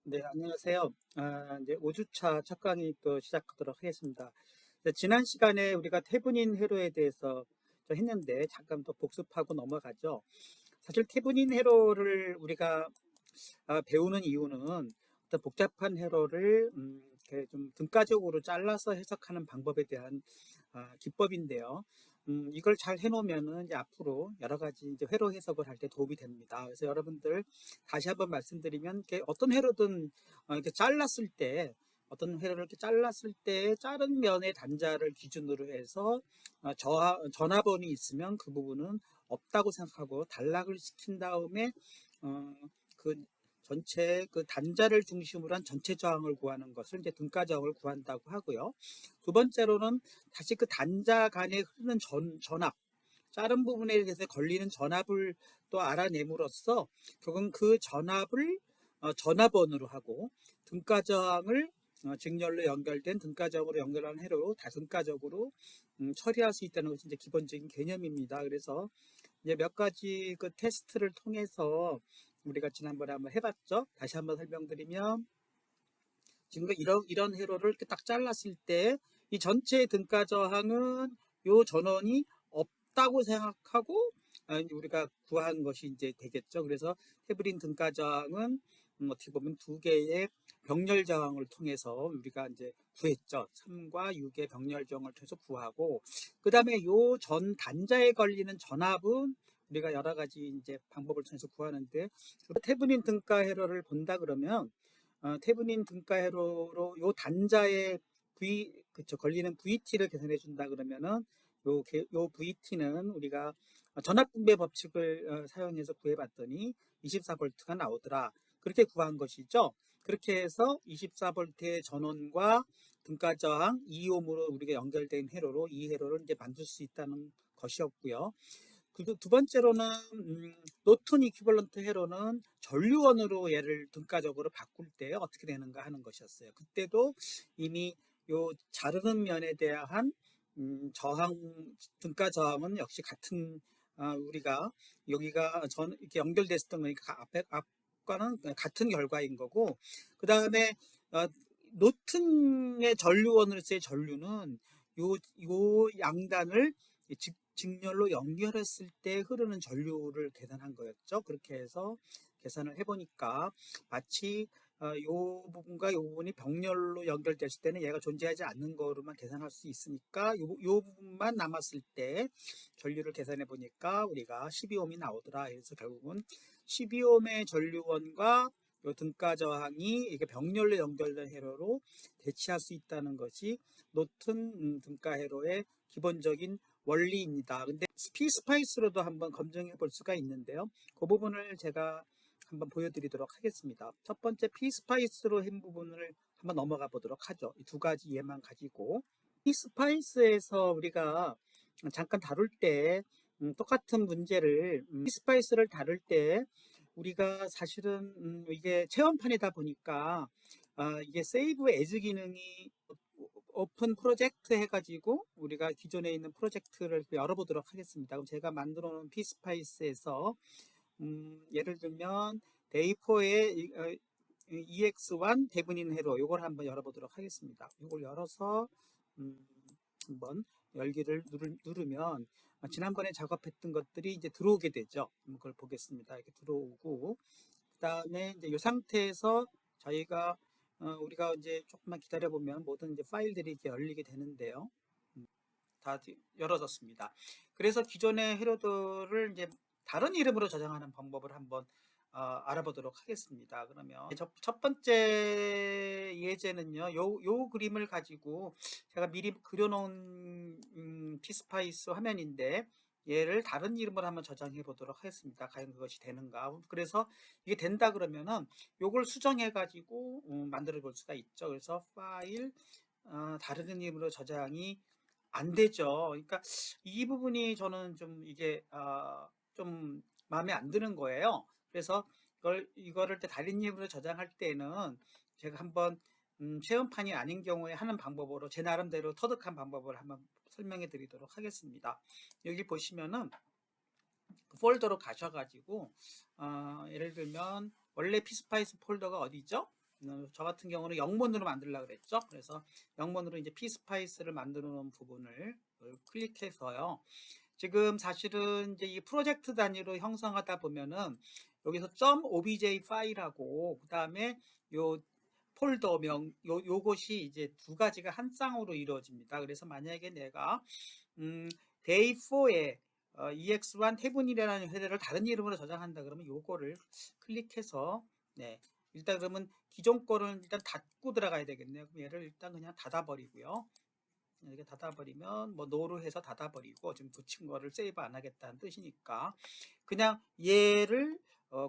네, 안녕하세요. 이제 5주차 첫 강의 또 시작하도록 하겠습니다. 지난 시간에 우리가 태분인 회로에 대해서 좀 했는데 잠깐 또 복습하고 넘어가죠. 사실 태분인 회로를 우리가 배우는 이유는 어떤 복잡한 회로를 이렇게 좀 등가적으로 잘라서 해석하는 방법에 대한 기법인데요. 이걸 잘 해놓으면은 이제 앞으로 여러 가지 이제 회로 해석을 할 때 도움이 됩니다. 그래서 여러분들 다시 한번 말씀드리면 이렇게 어떤 회로든 이렇게 잘랐을 때 어떤 회로를 이렇게 잘랐을 때 자른 면의 단자를 기준으로 해서 전화번이 있으면 그 부분은 없다고 생각하고 단락을 시킨 다음에 그 전체 그 단자를 중심으로 한 전체 저항을 구하는 것을 이제 등가 저항을 구한다고 하고요. 두 번째로는 다시 그 단자 간에 흐르는 전압, 자른 부분에 대해서 걸리는 전압을 또 알아냄으로써 결국은 그 전압을 전압원으로 하고 등가 저항을 직렬로 연결된 등가 저항으로 연결하는 회로로 다등가적으로 처리할 수 있다는 것이 이제 기본적인 개념입니다. 그래서 이제 몇 가지 그 테스트를 통해서 우리가 지난번에 한번 해봤죠. 다시 한번 설명드리면 지금 이런 회로를 이렇게 딱 잘랐을 때 이 전체 등가 저항은 요 전원이 없다고 생각하고 우리가 구한 것이 이제 되겠죠. 그래서 테브린 등가 저항은 어떻게 보면 두 개의 병렬 저항을 통해서 우리가 이제 구했죠. 3과 6의 병렬 저항을 통해서 구하고 그 다음에 요 전 단자에 걸리는 전압은 우리가 여러 가지 이제 방법을 통해서 구하는데 테브린 등가 회로를 본다 그러면 테브닌 등가 회로로 요 단자의 걸리는 VT를 계산해 준다 그러면은 요 VT는 우리가 전압 분배 법칙을 사용해서 구해봤더니 24V가 나오더라. 그렇게 구한 것이죠. 그렇게 해서 24V의 전원과 등가 저항 2ohm으로 우리가 연결된 회로로 이 회로를 이제 만들 수 있다는 것이었고요. 그리고 두 번째로는 노튼 이퀴벌런트 회로는 전류원으로 얘를 등가적으로 바꿀 때 어떻게 되는가 하는 것이었어요. 그때도 이미 요 자르는 면에 대한 저항 등가 저항은 역시 같은 우리가 여기가 이렇게 연결됐었던 거니까 앞과는 같은 결과인 거고 그 다음에 노튼의 전류원으로서의 전류는 요 양단을 직렬로 연결했을 때 흐르는 전류를 계산한 거였죠. 그렇게 해서 계산을 해보니까 마치 요 부분과 요 부분이 병렬로 연결됐을 때는 얘가 존재하지 않는 거로만 계산할 수 있으니까 요 부분만 남았을 때 전류를 계산해 보니까 우리가 12ohm이 나오더라. 그래서 결국은 12ohm의 전류원과 요 등가 저항이 이게 병렬로 연결된 회로로 대치할 수 있다는 것이 노튼 등가 회로의 기본적인 원리입니다. 근데 피스파이스로도 한번 검증해 볼 수가 있는데요. 그 부분을 제가 한번 보여드리도록 하겠습니다. 첫 번째 피스파이스로 한 부분을 한번 넘어가 보도록 하죠. 이 두 가지 예만 가지고 피스파이스에서 우리가 잠깐 다룰 때 똑같은 문제를 피스파이스를 다룰 때 우리가 사실은 이게 체험판이다 보니까 이게 세이브 에즈 기능이 오픈 프로젝트 해가지고 우리가 기존에 있는 프로젝트를 열어보도록 하겠습니다. 그럼 제가 만들어 놓은 피스파이스에서 예를 들면 데이4의 EX1 대분인 회로 요걸 한번 열어보도록 하겠습니다. 요걸 열어서 한번 열기를 누르면 지난번에 작업했던 것들이 이제 들어오게 되죠. 그걸 보겠습니다. 이렇게 들어오고 그 다음에 이제 이 상태에서 저희가 우리가 이제 조금만 기다려 보면 모든 이제 파일들이 이렇게 열리게 되는데요. 다 열어졌습니다. 그래서 기존의 회로들을 이제 다른 이름으로 저장하는 방법을 한번 알아보도록 하겠습니다. 그러면 첫 번째 예제는요. 요 그림을 가지고 제가 미리 그려놓은 피스파이스 화면인데 얘를 다른 이름으로 한번 저장해 보도록 하겠습니다. 과연 그것이 되는가. 그래서 이게 된다 그러면은 요걸 수정해 가지고 만들어 볼 수가 있죠. 그래서 파일 다른 이름으로 저장이 안 되죠. 그러니까 이 부분이 저는 좀 이게 좀 마음에 안 드는 거예요. 그래서 이거를 다른 이름으로 저장할 때는 제가 한번 체험판이 아닌 경우에 하는 방법으로 제 나름대로 터득한 방법을 한번 설명해 드리도록 하겠습니다. 여기 보시면은 폴더로 가셔가지고 예를 들면 원래 피스파이스 폴더가 어디죠? 저 같은 경우는 영문으로 만들려고 그랬죠. 그래서 영문으로 이제 pSpice를 만들어 놓은 부분을 클릭해서요. 지금 사실은 이제 이 프로젝트 단위로 형성하다 보면은 여기서 .obj 파일하고 그 다음에 요 폴더명 요것이 이제 두 가지가 한 쌍으로 이루어집니다. 그래서 만약에 내가 day 4에 ex1 태분이라는 헤더를 다른 이름으로 저장한다 그러면 요거를 클릭해서 네 일단 그러면 기존 거는 일단 닫고 들어가야 되겠네요. 그럼 얘를 일단 그냥 닫아버리고요. 이렇게 닫아버리면 뭐 노로 해서 닫아버리고 지금 붙인 거를 세이브 안 하겠다는 뜻이니까 그냥 얘를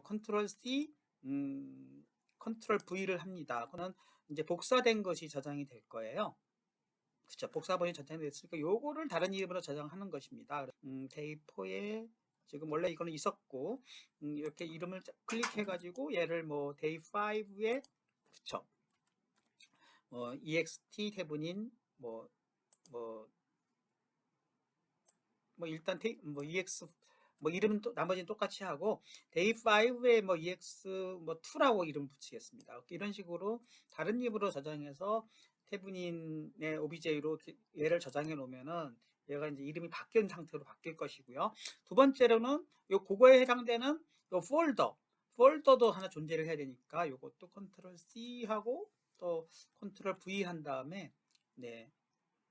컨트롤 C 컨트롤 V를 합니다. 그는 이제 복사된 것이 저장이 될 거예요. 그쵸. 복사본이 저장이 됐으니까 요거를 다른 이름으로 저장하는 것입니다. 데이4에 지금 원래 이거는 있었고 이렇게 이름을 클릭해 가지고 얘를 뭐 데이5에 그쵸. ext 태분인 뭐 일단 ex 이름은 또 나머지는 똑같이 하고 day5에 ex 2라고 이름 붙이겠습니다. 이런 식으로 다른 이름으로 저장해서 태분인의 OBJ로 얘를 저장해 놓으면은 얘가 이제 이름이 바뀐 상태로 바뀔 것이고요. 두 번째로는 그거에 해당되는 요 폴더도 하나 존재를 해야 되니까 요것도 컨트롤 C 하고 또 컨트롤 V 한 다음에 네.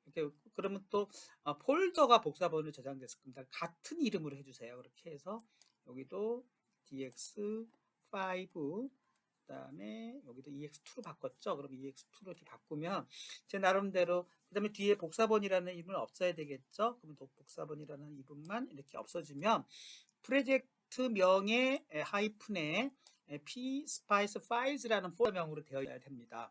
이렇게 그러면 또 폴더가 복사본으로 저장됐을 겁니다. 같은 이름으로 해주세요. 그렇게 해서 여기도 dx5 그다음에 여기도 ex2로 바꿨죠. 그럼 ex2로 이렇게 바꾸면 제 나름대로 그다음에 뒤에 복사본이라는 이름은 없어야 되겠죠. 그럼 또 복사본이라는 이름만 이렇게 없어지면 프로젝트 명의 하이픈에 pSpice files라는 폴더명으로 되어야 됩니다.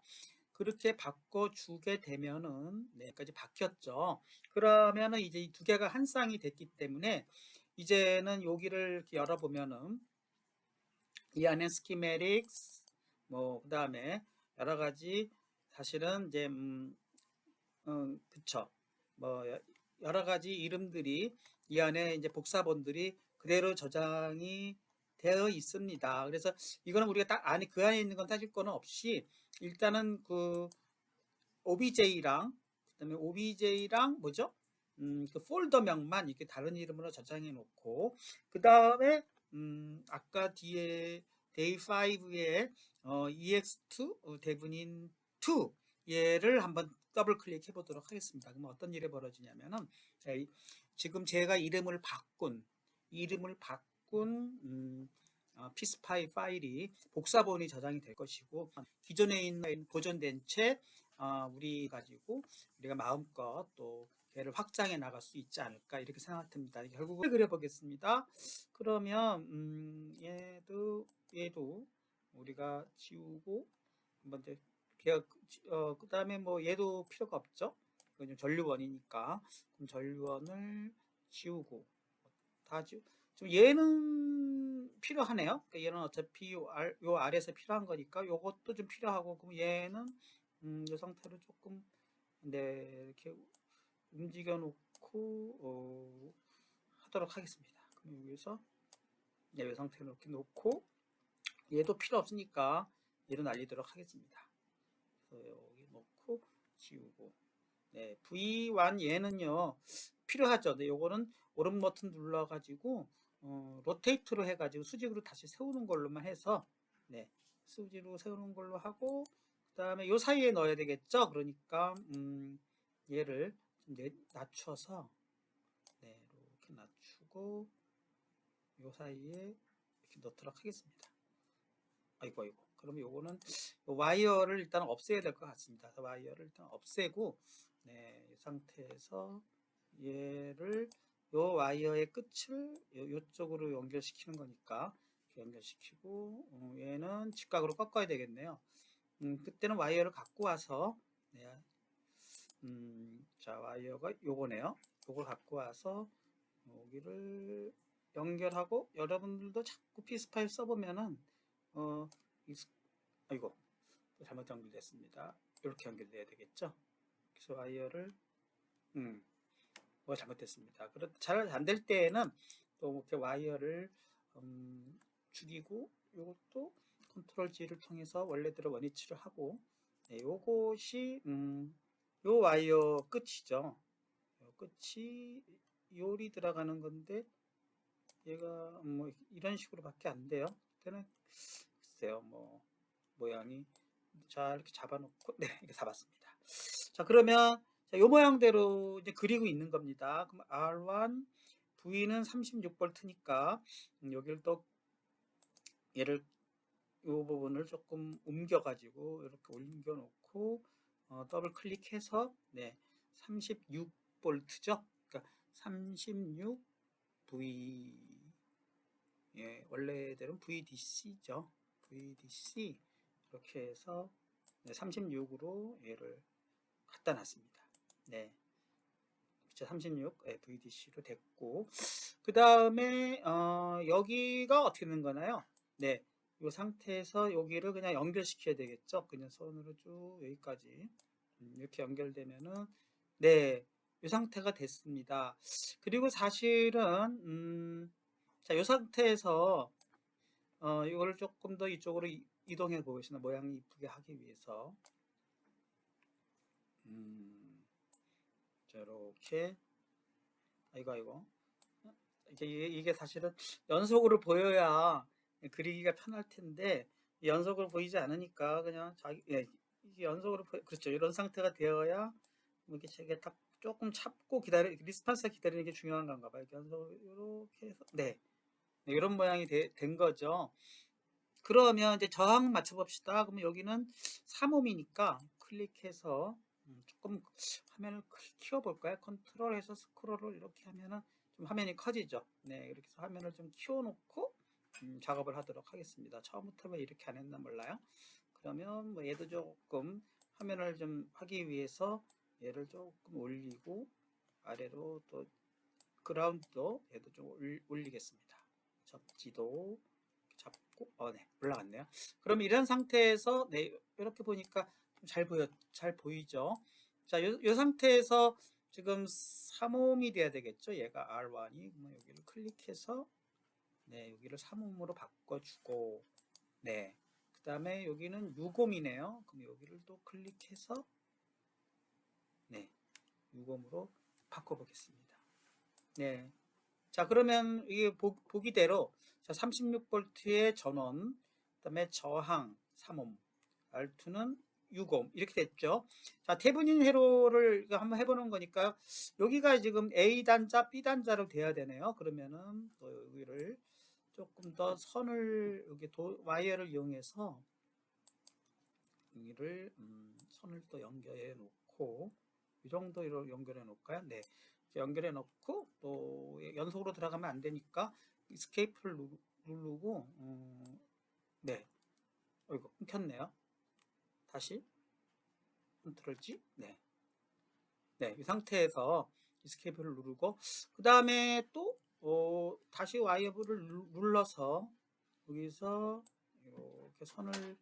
그렇게 바꿔주게 되면은 네, 여기까지 바뀌었죠. 그러면은 이제 이 두 개가 한 쌍이 됐기 때문에 이제는 여기를 이렇게 열어보면은 이 안에 스키메틱스 그 다음에 여러 가지 사실은 이제 그쵸 여러 가지 이름들이 이 안에 이제 복사본들이 그대로 저장이 되어 있습니다. 그래서 이거는 우리가 딱 안에 그 안에 있는 건 따질 거는 없이 일단은 그 OBJ랑 그다음에 OBJ랑 뭐죠? 그 폴더명만 이렇게 다른 이름으로 저장해 놓고 그 다음에 아까 뒤에 day5에 ex2 대분인 2 얘를 한번 더블 클릭해 보도록 하겠습니다. 그러면 어떤 일이 벌어지냐면은 지금 제가 이름을 바꾼 pSpy 파일이 복사본이 저장이 될 것이고 기존에 있는 보존된 채 우리 가지고 우리가 마음껏 또 얘를 확장해 나갈 수 있지 않을까 이렇게 생각됩니다. 결국은 그려보겠습니다. 그러면 얘도 우리가 지우고 한번 그 다음에 얘도 필요가 없죠. 이건 좀 전류원이니까 그럼 전류원을 지우고 다 지우고 지금 얘는 필요하네요. 그러니까 얘는 어차피 요 아래에서 필요한 거니까 요것도 좀 필요하고 그럼 얘는 이 상태로 조금 이렇게 움직여 놓고 하도록 하겠습니다. 그럼 여기서 이 상태로 이렇게 놓고 얘도 필요 없으니까 얘도 날리도록 하겠습니다. 그래서 여기 놓고 지우고 V1 얘는요 필요하죠. 네, 요거는 오른 버튼 눌러 가지고 로테이트로 해 가지고 수직으로 다시 세우는 걸로만 해서 수직으로 세우는 걸로 하고 그 다음에 요 사이에 넣어야 되겠죠. 그러니까 얘를 좀 낮춰서 이렇게 낮추고 요 사이에 이렇게 넣도록 하겠습니다. 아이고 그러면 요거는 와이어를 일단 없애야 될 것 같습니다. 와이어를 일단 없애고 이 상태에서 얘를 요 와이어의 끝을 요쪽으로 연결시키는 거니까 연결시키고 얘는 직각으로 꺾어야 되겠네요. 그때는 와이어를 갖고 와서 자 와이어가 요거네요. 요걸 갖고 와서 여기를 연결하고 여러분들도 자꾸 pSpice 써보면은 아이고 잘못 연결됐습니다. 이렇게 연결돼야 되겠죠. 그래서 와이어를 뭐가 잘못됐습니다. 잘 안 될 때에는 또 이렇게 와이어를 죽이고 이것도 컨트롤 G를 통해서 원래대로 원위치를 하고, 네, 요것이 요 와이어 끝이죠. 요 끝이 요리 들어가는 건데 얘가 뭐 이런 식으로밖에 안 돼요. 그때는 글쎄요, 뭐 모양이 자 이렇게 잡아놓고 네 이렇게 잡았습니다. 자 그러면 자, 요 모양대로 이제 그리고 있는 겁니다. 그럼 R1 V는 36V니까 여기를 또 얘를 요 부분을 조금 옮겨가지고 이렇게 옮겨 놓고 더블 클릭해서 네 36V죠. 그러니까 36 V 예 원래대로는 VDC죠. VDC 이렇게 해서 네, 36으로 얘를 갖다 놨습니다. 네. 36 VDC로 됐고 그 다음에 여기가 어떻게 되는 거나요? 네, 이 상태에서 여기를 그냥 연결시켜야 되겠죠. 그냥 손으로 쭉 여기까지 이렇게 연결되면은 네, 이 상태가 됐습니다. 그리고 사실은 자, 이 상태에서 이거를 조금 더 이쪽으로 이동해 보겠습니다. 모양이 이쁘게 하기 위해서 자, 이렇게 아이고 이게 사실은 연속으로 보여야 그리기가 편할 텐데 연속으로 보이지 않으니까 그냥 자기 이게 연속으로 그렇죠. 이런 상태가 되어야 이렇게 제가 딱 조금 참고 리스폰스가 기다리는 게 중요한 건가 봐요. 연속으로 이렇게 해서 네, 이런 모양이 된 거죠. 그러면 이제 저항 맞춰봅시다. 그러면 여기는 3옴이니까 클릭해서 조금 화면을 키워볼까요? 컨트롤해서 스크롤을 이렇게 하면은 좀 화면이 커지죠. 네, 이렇게 해서 화면을 좀 키워놓고 작업을 하도록 하겠습니다. 처음부터 왜 이렇게 안 했나 몰라요. 그러면 뭐 얘도 조금 화면을 좀 하기 위해서 얘를 조금 올리고 아래로 또 그라운드도 얘도 좀 올리겠습니다. 접지도 잡고 네 올라갔네요. 그럼 이런 상태에서 네 이렇게 보니까 잘 보이죠. 자, 요 상태에서 지금 3옴이 돼야 되겠죠. 얘가 R1이 여기를 클릭해서 네 여기를 3옴으로 바꿔주고 네 그 다음에 여기는 6옴이네요. 그럼 여기를 또 클릭해서 네 6옴으로 바꿔보겠습니다. 네. 자, 그러면 이게 보기대로 자, 36V의 전원, 그 다음에 저항 3옴, R2는 6옴 이렇게 됐죠. 자, 테브닌 회로를 한번 해보는 거니까 여기가 지금 A 단자, B 단자로 돼야 되네요. 그러면은 또 여기를 조금 더 선을 여기 와이어를 이용해서 여기를 선을 또 연결해 놓고 이 정도로 연결해 놓을까요? 네. 연결해 놓고 또 연속으로 들어가면 안 되니까 escape를 누르고 네. 이거 끊겼네요. 다시 컨트롤 G. 네. 네, 이 상태에서 escape를 누르고 그 다음에 또 다시 와이어를 눌러서 여기서 이렇게 선을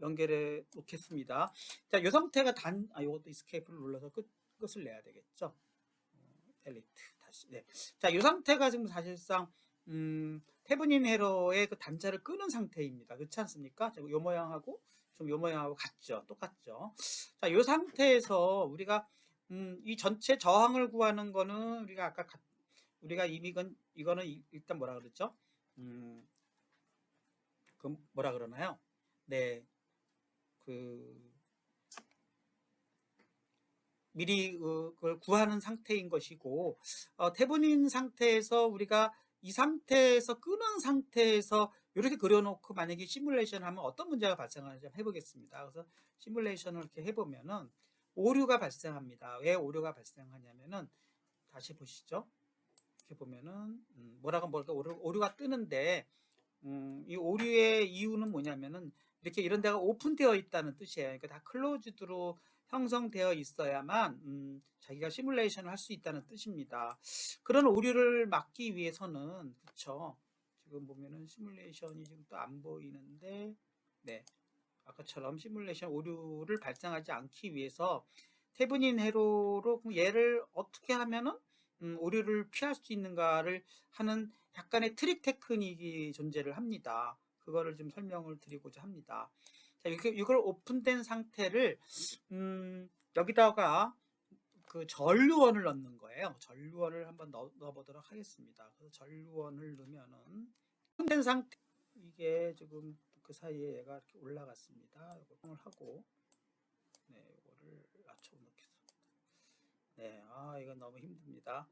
연결해 놓겠습니다. 자, 이 상태가 이것도 escape를 눌러서 끝을 내야 되겠죠. 델리트 다시. 네. 자, 이 상태가 지금 사실상 테브닌 회로의 그 단자를 끄는 상태입니다. 그렇지 않습니까? 요 모양하고 좀 요 모양하고 같죠. 똑같죠. 자, 이 상태에서 우리가 이 전체 저항을 구하는 거는 우리가 이미 이거는 일단 뭐라 그러죠? 그 뭐라 그러나요? 네. 미리 그걸 구하는 상태인 것이고 테브닌 상태에서 우리가 이 상태에서 끄는 상태에서 이렇게 그려놓고 만약에 시뮬레이션 하면 어떤 문제가 발생하는지 한번 해보겠습니다. 그래서 시뮬레이션을 이렇게 해보면은 오류가 발생합니다. 왜 오류가 발생하냐면은 다시 보시죠. 이렇게 보면은 뭐라고 오류가 뜨는데 이 오류의 이유는 뭐냐면은 이렇게 이런 데가 오픈되어 있다는 뜻이에요. 그러니까 다 클로즈드로 형성되어 있어야만 자기가 시뮬레이션을 할 수 있다는 뜻입니다. 그런 오류를 막기 위해서는 그렇죠. 지금 보면은 시뮬레이션이 지금 또 안 보이는데 네 아까처럼 시뮬레이션 오류를 발생하지 않기 위해서 테브닌 회로로 얘를 어떻게 하면은 오류를 피할 수 있는가를 하는 약간의 트릭 테크닉이 존재를 합니다. 그거를 좀 설명을 드리고자 합니다. 자, 이걸 오픈된 상태를 여기다가 그 전류원을 넣는 거예요. 전류원을 한번 넣어보도록 하겠습니다. 그래서 전류원을 넣으면은 오픈된 상태, 이게 지금 그 사이에 얘가 이렇게 올라갔습니다. 이걸 하고, 네, 이거를 낮춰 놓겠습니다. 네, 이건 너무 힘듭니다.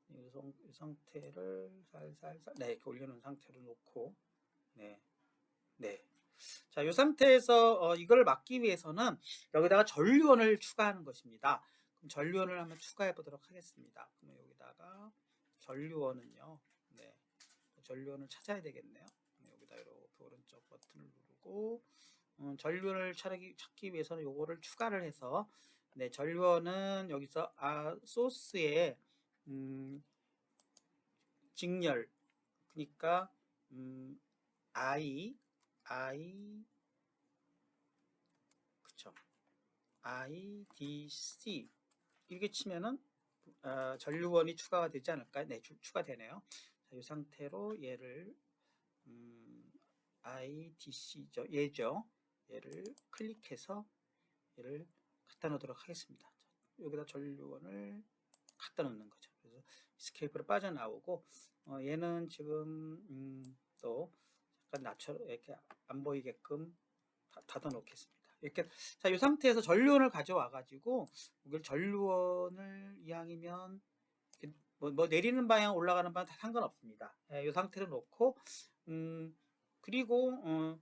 이 상태를 살살살, 네, 이렇게 올려놓은 상태로 놓고, 네, 네. 자, 이 상태에서 이걸 막기 위해서는 여기다가 전류원을 추가하는 것입니다. 그럼 전류원을 한번 추가해 보도록 하겠습니다. 그럼 여기다가 전류원은요, 네, 전류원을 찾아야 되겠네요. 여기다 이렇게 오른쪽 버튼을 누르고 전류원을 찾기 위해서는 요거를 추가를 해서, 네, 전류원은 여기서 소스에 직렬, 그러니까 I 그쵸, IDC 이렇게 치면은 전류원이 추가가 되지 않을까요? 네, 추가되네요. 자, 이 상태로 얘를 IDC죠, 얘죠. 얘를 클릭해서 얘를 갖다 놓도록 하겠습니다. 자, 여기다 전류원을 갖다 놓는 거죠. 그래서 스케이프로 빠져나오고, 얘는 지금 또 약간 낮춰 이렇게 안 보이게끔 닫아 놓겠습니다. 이렇게, 자, 이 상태에서 전류원을 가져와 가지고 이걸 전류원을 이왕이면 뭐 내리는 방향 올라가는 방향 다 상관없습니다. 이 상태로 놓고 그리고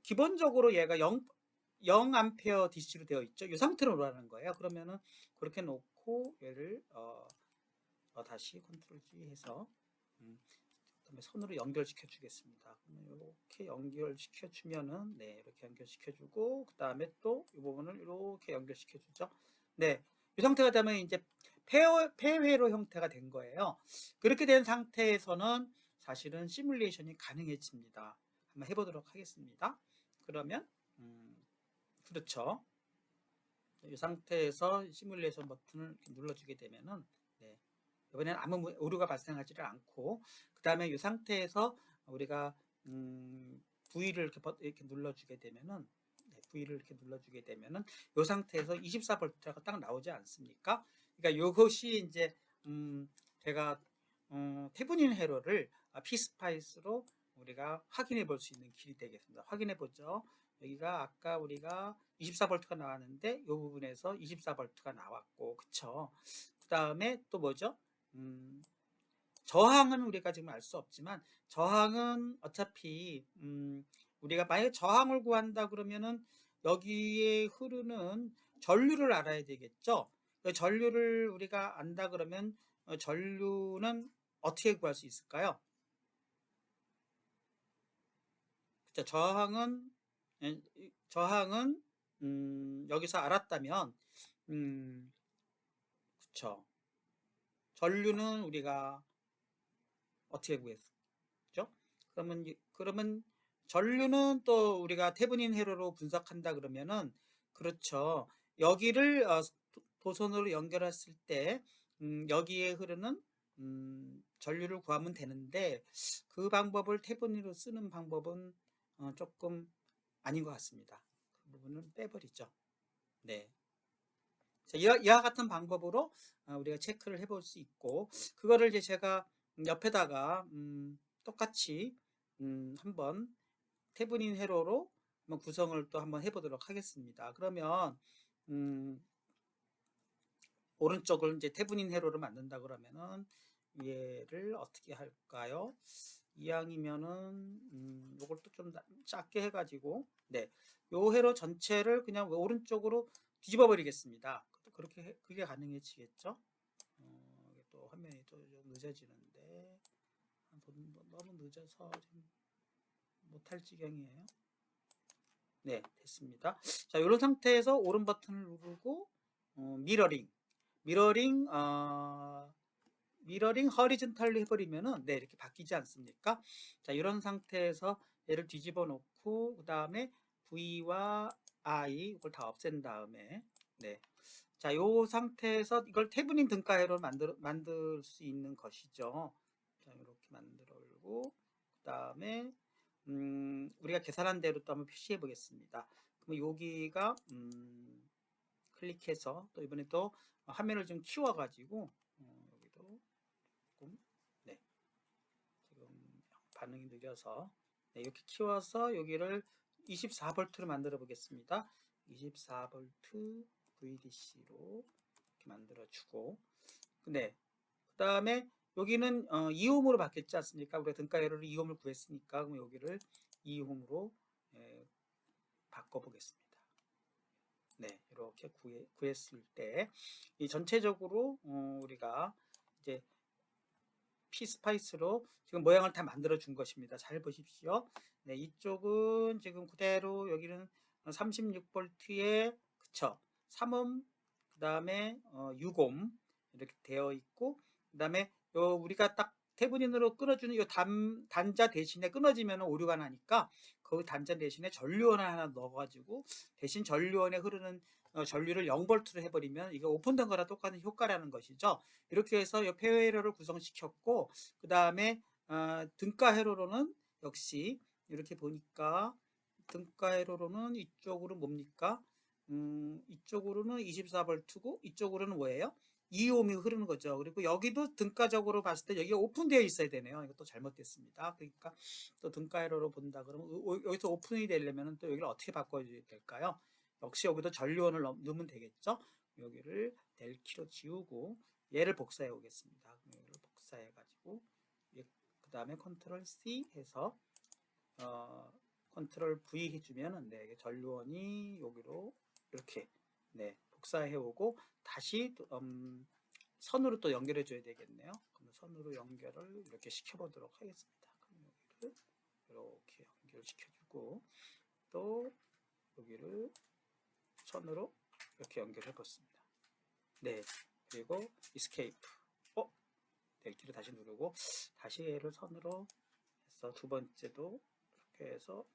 기본적으로 얘가 0A DC로 되어 있죠. 이 상태로 놓으라는 거예요. 그러면은 그렇게 놓고 얘를 다시 컨트롤 G 해서 그다음에 선으로 연결시켜 주겠습니다. 이렇게 연결시켜 주면은, 네, 이렇게 연결시켜 주고, 그 다음에 또 이 부분을 이렇게 연결시켜 주죠. 네, 이 상태가 되면 이제 폐회로 형태가 된 거예요. 그렇게 된 상태에서는 사실은 시뮬레이션이 가능해집니다. 한번 해보도록 하겠습니다. 그러면 그렇죠. 이 상태에서 시뮬레이션 버튼을 눌러주게 되면은, 네, 이번에는 아무 오류가 발생하지를 않고, 그 다음에 이 상태에서 우리가 V를 이렇게 눌러주게 되면은, 네, V를 이렇게 눌러주게 되면은 이 상태에서 24V가 딱 나오지 않습니까? 그러니까 이것이 이제 제가 태분인 회로를 피스파이스로 우리가 확인해 볼 수 있는 길이 되겠습니다. 확인해 보죠. 여기가 아까 우리가 24V가 나왔는데 이 부분에서 24V가 나왔고, 그쵸? 그 다음에 또 뭐죠? 저항은 우리가 지금 알 수 없지만, 저항은 어차피 우리가 만약에 저항을 구한다 그러면은 여기에 흐르는 전류를 알아야 되겠죠. 전류를 우리가 안다 그러면 전류는 어떻게 구할 수 있을까요? 그쵸? 저항은 여기서 알았다면, 그쵸? 전류는 우리가 어떻게 구했죠? 그러면 전류는 또 우리가 태분인 회로로 분석한다 그러면은, 그렇죠. 여기를 도선으로 연결했을 때 여기에 흐르는 전류를 구하면 되는데, 그 방법을 태분으로 쓰는 방법은 조금 아닌 것 같습니다. 그 부분은 빼버리죠. 네. 자, 이와 같은 방법으로 우리가 체크를 해볼 수 있고, 그거를 이제 제가 옆에다가 똑같이 한번 태분인 회로로 한번 구성을 또 한번 해보도록 하겠습니다. 그러면 오른쪽을 이제 태분인 회로를 만든다 그러면은 얘를 어떻게 할까요? 이왕이면은 요걸 또 좀 작게 해가지고, 네, 요 회로 전체를 그냥 오른쪽으로 뒤집어 버리겠습니다. 그게 가능해지겠죠? 또 화면이 또 좀 늦어지는데 너무 늦어서 좀 못할 지경이에요. 네, 됐습니다. 자, 이런 상태에서 오른 버튼을 누르고 미러링 허리즌탈로 해버리면은, 네, 이렇게 바뀌지 않습니까? 자, 이런 상태에서 얘를 뒤집어 놓고, 그 다음에 V와 I 이걸 다 없앤 다음에, 네, 자, 요 상태에서 이걸 태분인 등가회로 만들 수 있는 것이죠. 자, 이렇게 만들고, 그 다음에 우리가 계산한 대로 또 한번 표시해 보겠습니다. 그럼 여기가 클릭해서 또 이번에 또 화면을 좀 키워가지고 여기도 조금 네 지금 반응이 느려서 네, 이렇게 키워서 여기를 24V로 만들어 보겠습니다. 24V VDC로 이렇게 만들어 주고 네. 그 다음에 여기는 2홈으로 바뀌었지 않습니까? 우리가 등가열을 2홈을 구했으니까 그럼 여기를 2홈으로 바꿔보겠습니다. 네, 이렇게 구했을 때 이 전체적으로 우리가 이제 P스파이스로 지금 모양을 다 만들어 준 것입니다. 잘 보십시오. 네, 이쪽은 지금 그대로 여기는 36V에 그쵸? 3옴 그 다음에 6옴 이렇게 되어 있고 그 다음에 우리가 딱 태블린으로 끊어주는 이 단자 대신에 끊어지면 오류가 나니까 그 단자 대신에 전류원을 하나 넣어가지고 대신 전류원에 흐르는 전류를 0V로 해버리면 이게 오픈된 거랑 똑같은 효과라는 것이죠. 이렇게 해서 이 폐회 회로를 구성시켰고 그 다음에 등가 회로로는 역시 이렇게 보니까 등가 회로로는 이쪽으로 뭡니까? 이쪽으로는 24V고 이쪽으로는 뭐예요? 2옴이 흐르는 거죠. 그리고 여기도 등가적으로 봤을 때 여기가 오픈되어 있어야 되네요. 이것도 잘못됐습니다. 그러니까 또 등가 회로로 본다 그러면 여기서 오픈이 되려면 또 여기를 어떻게 바꿔줘야 될까요? 역시 여기도 전류원을 넣으면 되겠죠. 여기를 델키로 지우고 얘를 복사해 오겠습니다. 얘를 복사해 가지고 그 다음에 컨트롤 C 해서 컨트롤 V 해주면은 네, 전류원이 여기로 이렇게 네, 복사해 오고 다시 선으로 또 연결해 줘야 되겠네요. 그럼 선으로 연결을 이렇게 시켜보도록 하겠습니다. 그럼 여기를 이렇게 연결시켜주고 또 여기를 선으로 이렇게 연결해 봤습니다. 네, 그리고 이스케이프 델키를 다시 누르고 다시 얘를 선으로 해서 두 번째도 이렇게 해서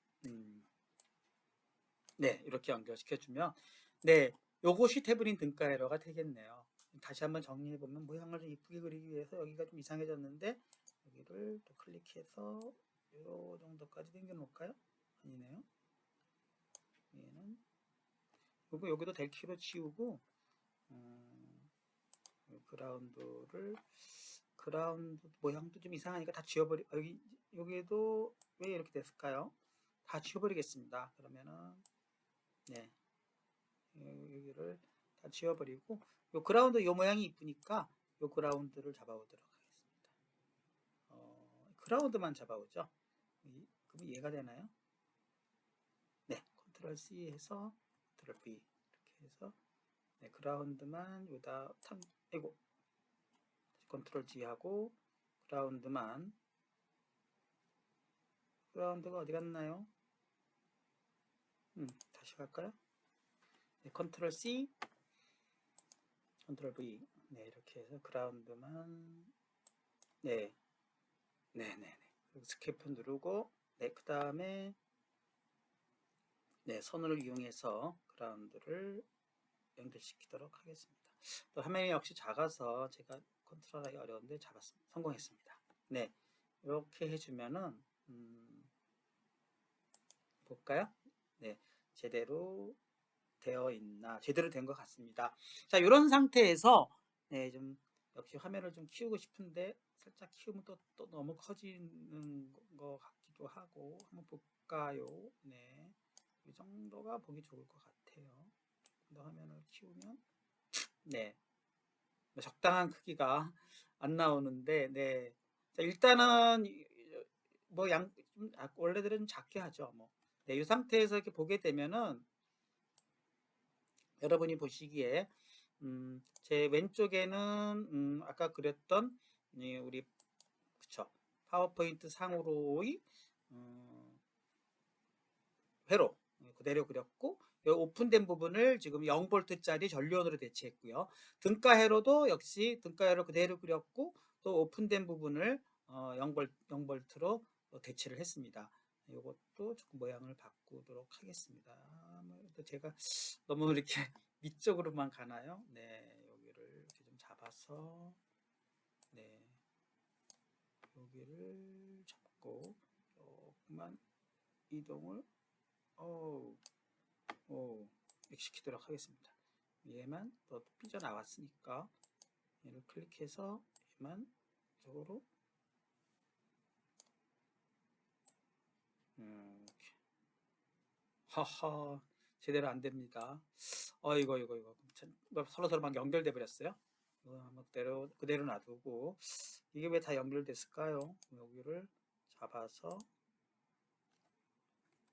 네, 이렇게 연결시켜주면 네, 요것이 태블린 등가 에러가 되겠네요. 다시 한번 정리해보면 모양을 좀 이쁘게 그리기 위해서 여기가 좀 이상해졌는데 여기를 또 클릭해서 요 정도까지 당겨 놓을까요? 아니네요. 얘는 여기도 델키로 치우고 그라운드 모양도 좀 이상하니까 다 지워버리 여기에도 왜 이렇게 됐을까요? 다 지워버리겠습니다. 그러면은 네 여기를 다 지워버리고 요 그라운드 요 모양이 이쁘니까 요 그라운드를 잡아오도록 하겠습니다. 그라운드만 잡아오죠. 그럼 이해가 되나요? 네, 컨트롤 C 해서 컨트롤 V 이렇게 해서 네, 그라운드만 요다 아이고 컨트롤 G 하고 그라운드가 어디 갔나요? 다시 갈까요? 네, 컨트롤 C 컨트롤 V 네 이렇게 해서 그라운드만 네 네네네 스케이프 누르고 네 그 다음에 네 선을 이용해서 그라운드를 연결시키도록 하겠습니다. 또 화면이 역시 작아서 제가 컨트롤하기 어려운데 성공했습니다. 네 이렇게 해주면은 볼까요? 네 제대로 되어 있나 제대로 된 것 같습니다. 자 이런 상태에서 네, 좀 역시 화면을 좀 키우고 싶은데 살짝 키우면 또 너무 커지는 것 같기도 하고 한번 볼까요? 네, 이 정도가 보기 좋을 것 같아요. 조금 더 화면을 키우면 네, 적당한 크기가 안 나오는데 네, 자, 일단은 뭐 원래들은 작게 하죠. 뭐, 네, 이 상태에서 이렇게 보게 되면은 여러분이 보시기에 제 왼쪽에는 아까 그렸던 우리 그쵸 파워포인트 상으로의 회로 그대로 그렸고 오픈된 부분을 지금 0V짜리 전류원으로 대체했고요. 등가 회로도 역시 등가 회로 그대로 그렸고 또 오픈된 부분을 0V로 대체를 했습니다. 이것도 조금 모양을 바꾸도록 하겠습니다. 제가 너무 이렇게 밑쪽으로만 가나요? 네, 여기를 이렇게 좀 잡아서 네, 여기를 잡고 조금만 이동을 시키도록 하겠습니다. 얘만 또 삐져나왔으니까 얘를 클릭해서 얘만 저거로 이렇게. 하하, 제대로 안 됩니다. 이거 서로 막 연결돼 버렸어요. 이거 한번 그대로 놔두고, 이게 왜 다 연결됐을까요? 여기를 잡아서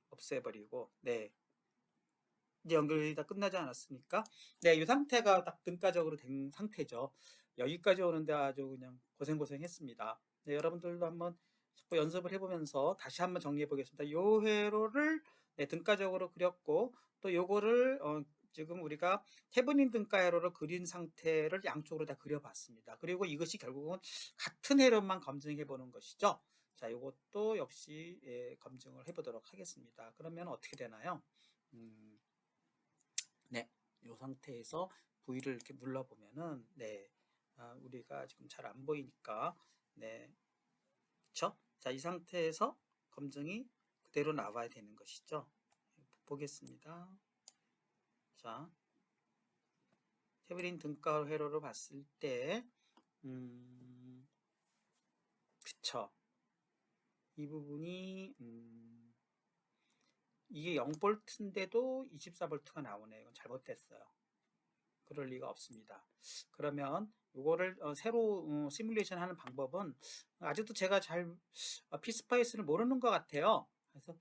없애버리고, 네. 이제 연결이 다 끝나지 않았습니까? 네, 이 상태가 딱 등가적으로 된 상태죠. 여기까지 오는데 아주 그냥 고생했습니다. 네, 여러분들도 한번 자꾸 연습을 해보면서 다시 한번 정리해 보겠습니다. 요 회로를 네, 등가적으로 그렸고, 또 요거를 지금 우리가 태블릿 등가 회로를 그린 상태를 양쪽으로 다 그려봤습니다. 그리고 이것이 결국은 같은 회로만 검증해 보는 것이죠. 자, 요것도 역시 검증을 해보도록 하겠습니다. 그러면 어떻게 되나요? 네, 이 상태에서 V를 이렇게 눌러보면은, 네, 우리가 지금 잘 안 보이니까, 네, 그쵸? 자, 이 상태에서 검증이 그대로 나와야 되는 것이죠. 보겠습니다. 자, 태블릿 등가 회로로 봤을 때, 그쵸? 이 부분이, 이게 0V인데도 24V가 나오네요. 이건 잘못됐어요. 그럴 리가 없습니다. 그러면 이거를 새로 시뮬레이션 하는 방법은 아직도 제가 잘 피스파이스를 모르는 것 같아요. 그래서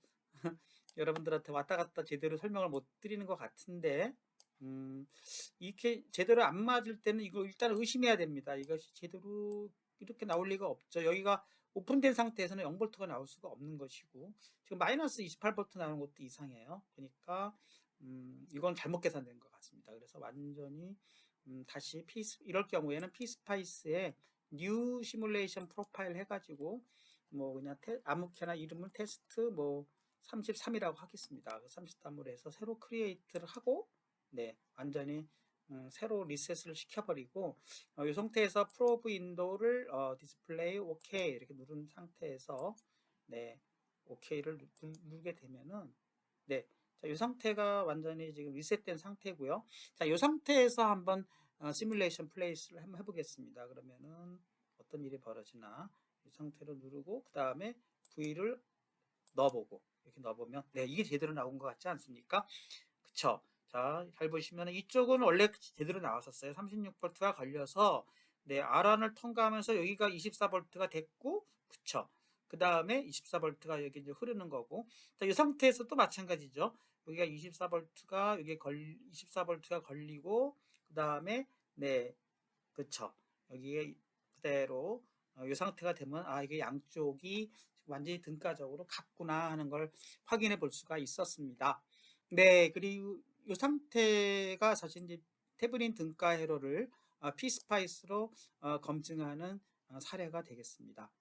여러분들한테 왔다 갔다 제대로 설명을 못 드리는 것 같은데 이렇게 제대로 안 맞을 때는 이거 일단 의심해야 됩니다. 이것이 제대로 이렇게 나올 리가 없죠. 여기가 오픈된 상태에서는 0V가 나올 수가 없는 것이고 지금 마이너스 28V 나오는 것도 이상해요. 그러니까 이건 잘못 계산된 것 같습니다. 그래서 완전히 다시 이럴 경우에는 피스파이스에 뉴 시뮬레이션 프로파일 해가지고 뭐 그냥 아무렇게나 이름을 테스트 뭐 33이라고 하겠습니다. 33으로 해서 새로 크리에이트를 하고 네 완전히 새로 리셋을 시켜버리고 이 상태에서 프로브 윈도우를 디스플레이 OK 이렇게 누른 상태에서 네 OK를 누르게 되면은 네, 자, 이 상태가 완전히 지금 리셋된 상태고요. 자, 이 상태에서 한번 시뮬레이션 플레이스를 한번 해보겠습니다. 그러면은 어떤 일이 벌어지나 이 상태로 누르고 그 다음에 V를 넣어보고 이렇게 넣어보면 네, 이게 제대로 나온 것 같지 않습니까? 그쵸? 자, 잘 보시면 이쪽은 원래 제대로 나왔었어요. 36V가 걸려서 네, R1을 통과하면서 여기가 24V가 됐고 그쵸? 그 다음에 24V가 여기 이제 흐르는 거고 자, 이 상태에서 또 마찬가지죠. 여기가 24V가 여기 24V가 걸리고 그 다음에 네, 그쵸? 여기에 그대로 이 상태가 되면 이게 양쪽이 완전히 등가적으로 같구나 하는 걸 확인해 볼 수가 있었습니다. 네, 그리고 이 상태가 사실 이제 태블릿 등가 회로를 피스파이스로 검증하는 사례가 되겠습니다.